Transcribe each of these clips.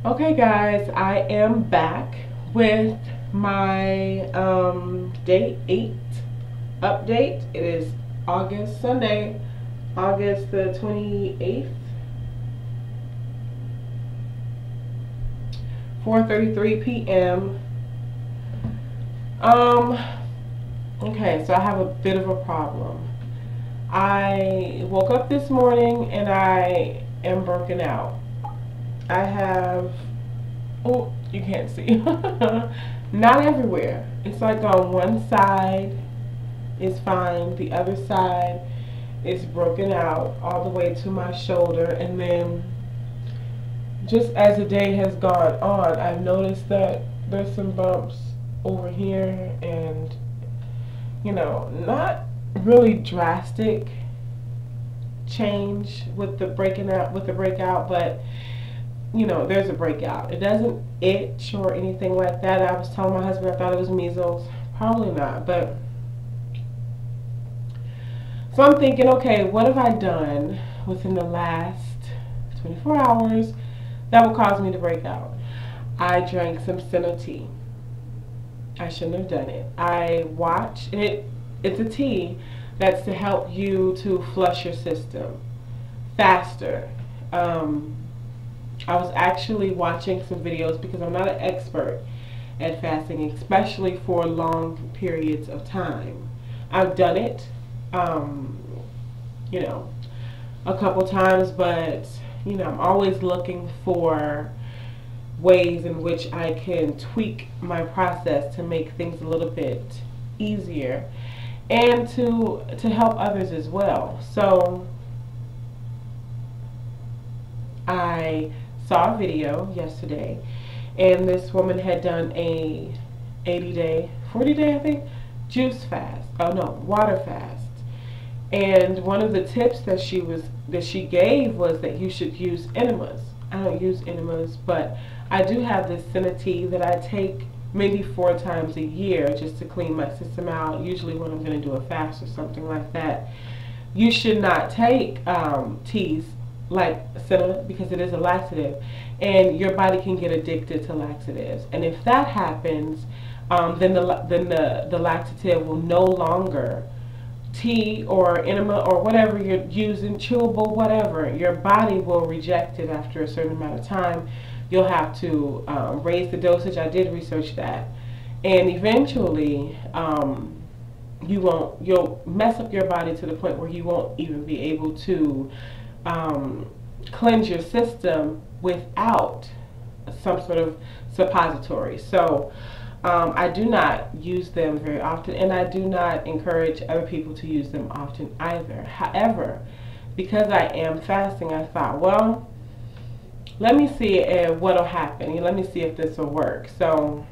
Okay, guys, I am back with my day 8 update. It is Sunday, August the 28th, 4:33 p.m. Um, okay, so I have a bit of a problem. I woke up this morning and I am broken out. I have, oh, you can't see. Not everywhere. It's like on one side is fine, the other side is broken out all the way to my shoulder, and then just as the day has gone on, I've noticed that there's some bumps over here, and not really drastic change with the breakout, but there's a breakout. It doesn't itch or anything like that. I was telling my husband I thought it was measles. Probably not, but so I'm thinking, okay, what have I done within the last 24 hours that will cause me to break out? I drank some Senna tea. I shouldn't have done it. I watched it. It's a tea that's to help you to flush your system faster. I was actually watching some videos because I'm not an expert at fasting, especially for long periods of time. I've done it, you know, a couple times, but I'm always looking for ways in which I can tweak my process to make things a little bit easier and to help others as well. So I saw a video yesterday, and this woman had done a 80-day, 40-day, I think, juice fast. Oh no, water fast. And one of the tips that she gave was that you should use enemas. I don't use enemas, but I do have this Senna tea that I take maybe 4 times a year just to clean my system out, usually when I'm going to do a fast or something like that. You should not take teas like Senna because it is a laxative, and your body can get addicted to laxatives. And if that happens, then the laxative will no longer, tea or enema or whatever you're using, chewable, whatever, your body will reject it after a certain amount of time. You'll have to raise the dosage. I did research that, and eventually you'll mess up your body to the point where you won't even be able to cleanse your system without some sort of suppository. So I do not use them very often, and I do not encourage other people to use them often either. However, because I am fasting, I thought, well, let me see what'll happen. Let me see if this will work. So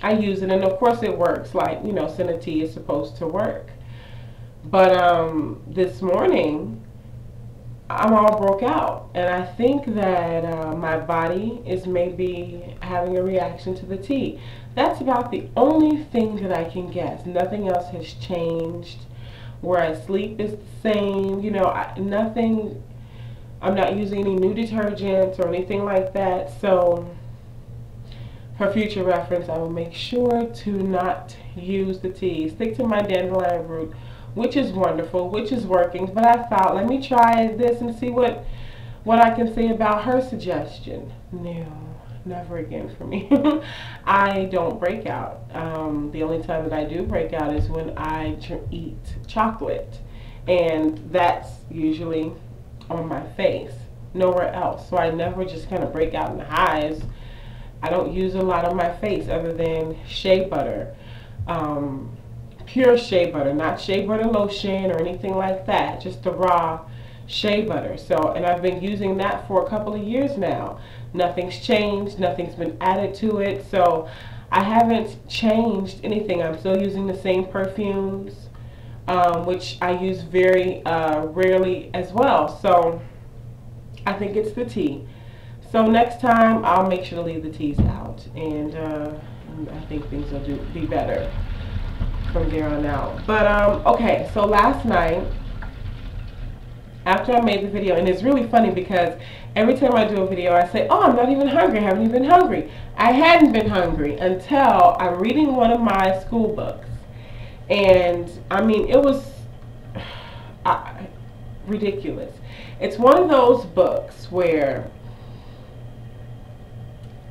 I use it, and of course it works. Like, Senna tea is supposed to work. But this morning, I'm all broke out, and I think that my body is maybe having a reaction to the tea. That's about the only thing that I can guess. Nothing else has changed. Where I sleep is the same. Nothing. I'm not using any new detergents or anything like that. So for future reference, I will make sure to not use the tea. Stick to my dandelion root, which is wonderful, which is working. But I thought, let me try this and see what I can say about her suggestion. No, never again for me. I don't break out. The only time that I do break out is when I eat chocolate, and that's usually on my face, nowhere else. So I never just kind of break out in hives. I don't use a lot on my face other than shea butter. Pure shea butter, not shea butter lotion or anything like that, just the raw shea butter. So, and I've been using that for a couple of years now. Nothing's changed, nothing's been added to it. So I haven't changed anything. I'm still using the same perfumes, which I use very rarely as well. So I think it's the tea. So next time I'll make sure to leave the teas out, and I think things will be better from there on out. But okay, so last night after I made the video, and it's really funny because every time I do a video I say, oh, I'm not even hungry, I haven't even been hungry. I hadn't been hungry until I'm reading one of my school books, and I mean, it was ridiculous. It's one of those books where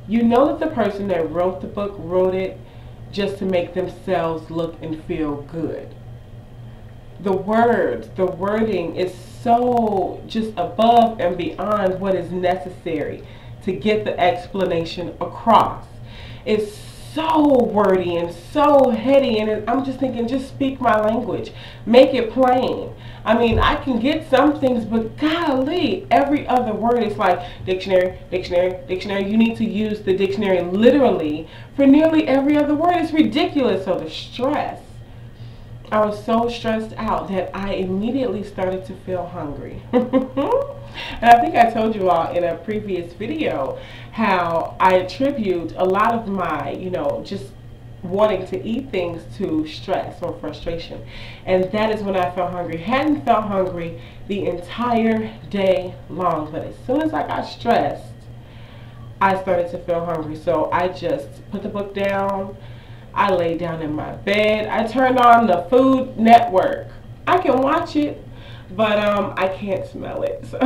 you know that the person that wrote the book wrote it just to make themselves look and feel good. The words, the wording is so just above and beyond what is necessary to get the explanation across. It's so wordy and so heady, and I'm just thinking, just speak my language. Make it plain. I mean, I can get some things, but golly, every other word is like dictionary, dictionary, dictionary. You need to use the dictionary literally for nearly every other word. It's ridiculous. So the stress, I was so stressed out that I immediately started to feel hungry. And I think I told you all in a previous video how I attribute a lot of my, just wanting to eat things to stress or frustration. And that is when I felt hungry. Hadn't felt hungry the entire day long, but as soon as I got stressed, I started to feel hungry. So I just put the book down. I laid down in my bed. I turned on the Food Network. I can watch it, but I can't smell it. So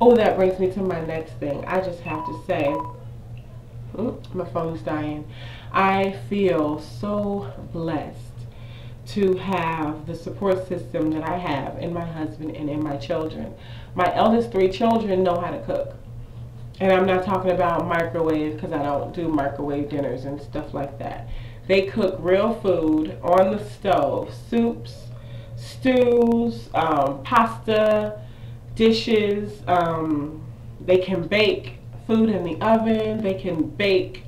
oh, that brings me to my next thing. I just have to say, my phone's dying. I feel so blessed to have the support system that I have in my husband and in my children. My eldest 3 children know how to cook. And I'm not talking about microwave, because I don't do microwave dinners and stuff like that. They cook real food on the stove. Soups, stews, pasta, dishes. They can bake food in the oven. They can bake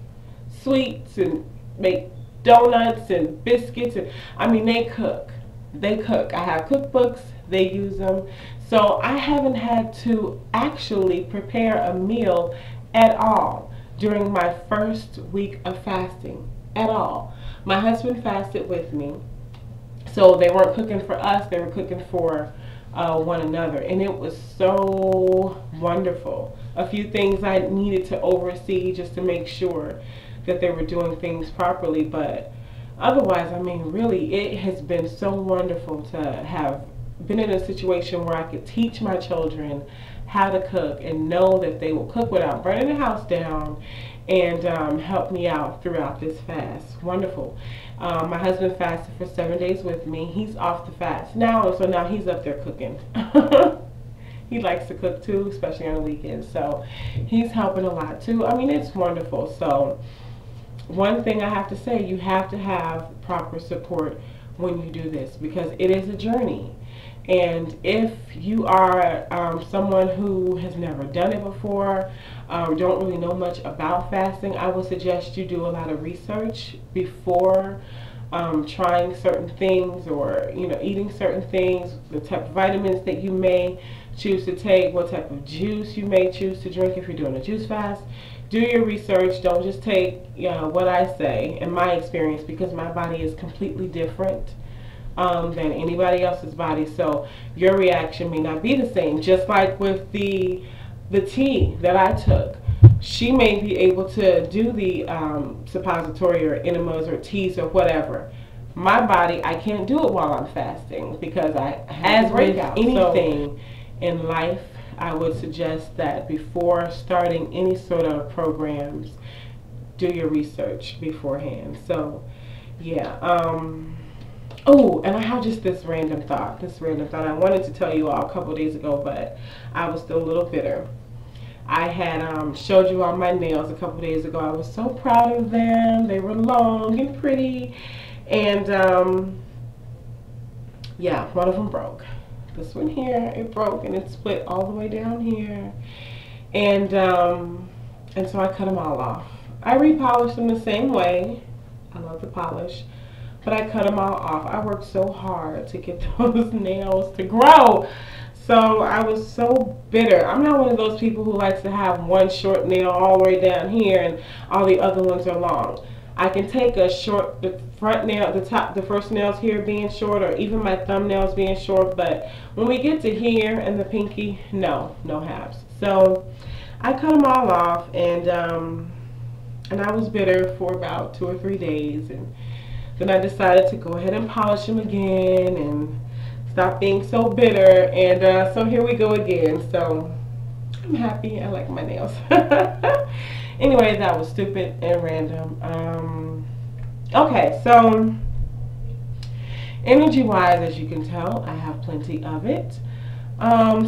sweets and make donuts and biscuits. And I mean, they cook. They cook. I have cookbooks. They use them. So I haven't had to actually prepare a meal at all during my first week of fasting. At all. My husband fasted with me. So they weren't cooking for us. They were cooking for one another. And it was so wonderful. A few things I needed to oversee just to make sure that they were doing things properly. But otherwise, I mean, really, it has been so wonderful to have been in a situation where I could teach my children how to cook and know that they will cook without burning the house down, and help me out throughout this fast. Wonderful. My husband fasted for 7 days with me. He's off the fast now, so now he's up there cooking. He likes to cook too, especially on the weekends, so he's helping a lot too. I mean, it's wonderful. So one thing I have to say, you have to have proper support when you do this, because it is a journey. And if you are someone who has never done it before, don't really know much about fasting, I would suggest you do a lot of research before trying certain things, or eating certain things, the type of vitamins that you may choose to take, what type of juice you may choose to drink if you're doing a juice fast. Do your research. Don't just take what I say in my experience, because my body is completely different than anybody else's body, so your reaction may not be the same. Just like with the tea that I took, she may be able to do the suppository or enemas or teas or whatever. My body, I can't do it while I'm fasting, because as with anything in life, I would suggest that before starting any sort of programs, do your research beforehand. So yeah. Oh, and I have just this random thought. I wanted to tell you all a couple days ago, but I was still a little bitter. I had showed you all my nails a couple days ago. I was so proud of them. They were long and pretty. And yeah, one of them broke. This one here, it broke, and it split all the way down here. And so I cut them all off. I repolished them the same way. I love the polish. But I cut them all off. I worked so hard to get those nails to grow. So I was so bitter. I'm not one of those people who likes to have one short nail all the way down here and all the other ones are long. I can take a short, the front nail, the first nails here being short, or even my thumbnails being short, but when we get to here and the pinky, no halves. So I cut them all off, and I was bitter for about 2 or 3 days, and then I decided to go ahead and polish them again and stop being so bitter, and so here we go again. So I'm happy. I like my nails. Anyway, that was stupid and random. Okay, so energy wise, as you can tell, I have plenty of it.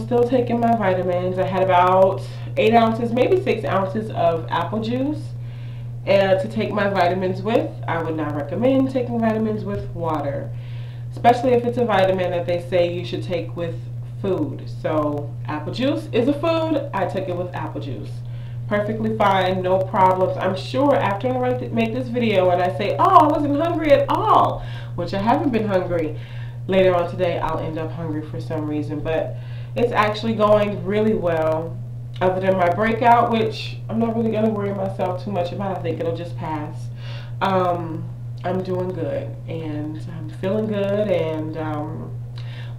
Still taking my vitamins. I had about 8 ounces, maybe 6 ounces of apple juice to take my vitamins with. I would not recommend taking vitamins with water, especially if it's a vitamin that they say you should take with food. So apple juice is a food. I took it with apple juice. Perfectly fine, no problems. I'm sure after I make this video and I say, oh, I wasn't hungry at all, which I haven't been hungry, later on today I'll end up hungry for some reason. But it's actually going really well, other than my breakout, which I'm not really going to worry myself too much about. I think it'll just pass. I'm doing good, and I'm feeling good, and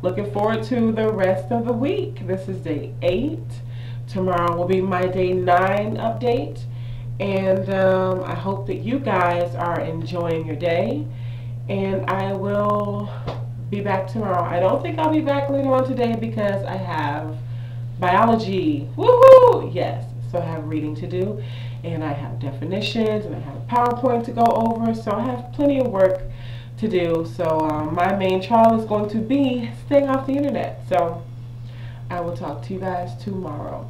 looking forward to the rest of the week. This is day 8. Tomorrow will be my day 9 update, and I hope that you guys are enjoying your day, and I will be back tomorrow. I don't think I'll be back later on today because I have biology. Woohoo! Yes, so I have reading to do, and I have definitions, and I have a PowerPoint to go over, so I have plenty of work to do. So my main trial is going to be staying off the internet. So I will talk to you guys tomorrow.